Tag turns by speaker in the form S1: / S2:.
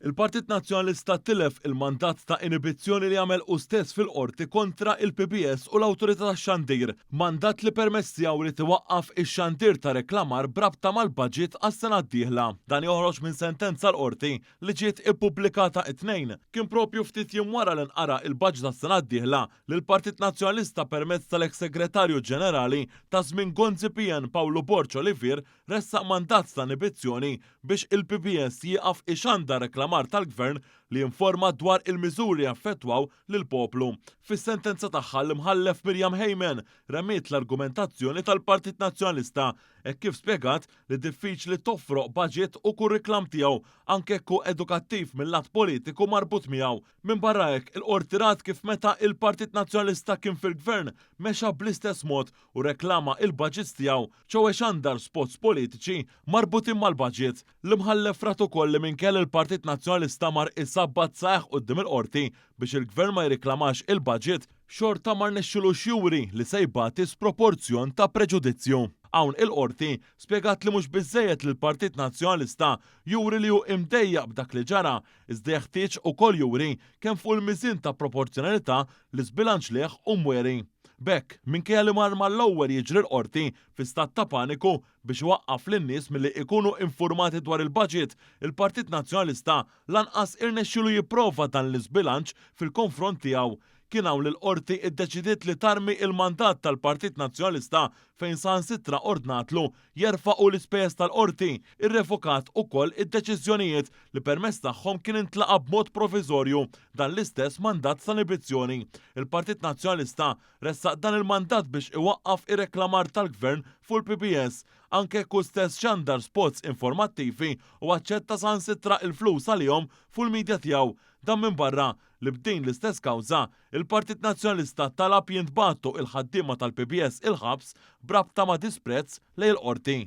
S1: Il-Partit Nazzjonalista tilef il-mandat ta' inibizzjoni li għamel u stess fil-qorti kontra il-PBS u l-Awtorità tax-Xandir, mandat li permessjaw li tiwaqqaf ix-xandir ta' reklamar brabta mal-budget għas-sena d-dieħla. Dan joħroġ minn sentenza l-qorti li ġiet ippubblikata it-tnejn. Kien propju ftit jiem wara li nqara il-budget tas-sena d-dieħla li l-Partit Nazzjonalista permezz tal-eks segretarju ġenerali ta' żmien Gonzi Pien Pawlu Borċ Olivier ressaq mandat ta' inibizzjoni biex il-PBS jieqaf ix-xandar reklamar tal-Gvern li informa dwar il-miżuri affettwaw lill-poplu. Fis-sentenza tagħha l-imħallef Mirjam Hejmen remiet l-argumentazzjoni tal-Partit Nazzjonalista hekk kif spjegat li diffiċli toffroq baġit u kurriklam tiegħu anke jekk hu edukattiv mill-lat politiku marbut miegħu. Minn barra hekk il-qorti rat kif meta il-Partit Nazzjonalista kien fil-Gvern mexa bl-istess mod u reklama il-baġits tiegħu ċew xandar spots politiċi marbutin mal-baġit. L-imħallef rat ukoll li minkell il-Partit Nazzjonalista mar isabbat saħħ quddiem il-qorti biex il-Gvern ma jirriklamax il-baġit xorta mar nexxilux juri li se jbati sproporzjon ta' preġudizzju. Hawn il-qorti spjegat li mhux biżżejjed li l-Partit Nazzjonalista juri li hu imdejjaq b'dak li ġara, iżda jeħtieġ ukoll juri kemm fuq il-miżin ta' proporzjonalità li żbilanċ liħ u mweri. Bekk, minkejja li mar mal-ewwel jiġri l-qorti fi stat ta' paniku biex waqqaf lin-nies milli ikunu infurmati dwar il-budget, il-Partit Nazzjonalista lanqas irnexxielu jipprova dan l-iżbilanċ fil-konfront tiegħu. Kien hawn li l-qorti iddeċidiet li tarmi il-mandat tal-Partit Nazzjonalista fejn saħansitra ordnatlu jerfaqu l-ispejjeż tal-qorti, irrevokat ukoll id-deċiżjonijiet li permezz tagħhom kien intlaqa b'mod proviżorju dan l-istess mandat ta' inibizzjoni. Il-Partit Nazzjonalista ressaq dan il-mandat biex iwaqqaf ir-reklamar tal-Gvern fuq il-PBS anke jekk hu stess xandar spots informattivi u aċċetta saħansitra il-flus għalihom fuq il-midja tiegħu. Dan minn barra li b'din l-istess kawża, il-Partit Nazzjonalista talab jintbagħtu il-ħaddiema tal-PBS il-ħabs brabta ma' disprezz lejn il-qorti.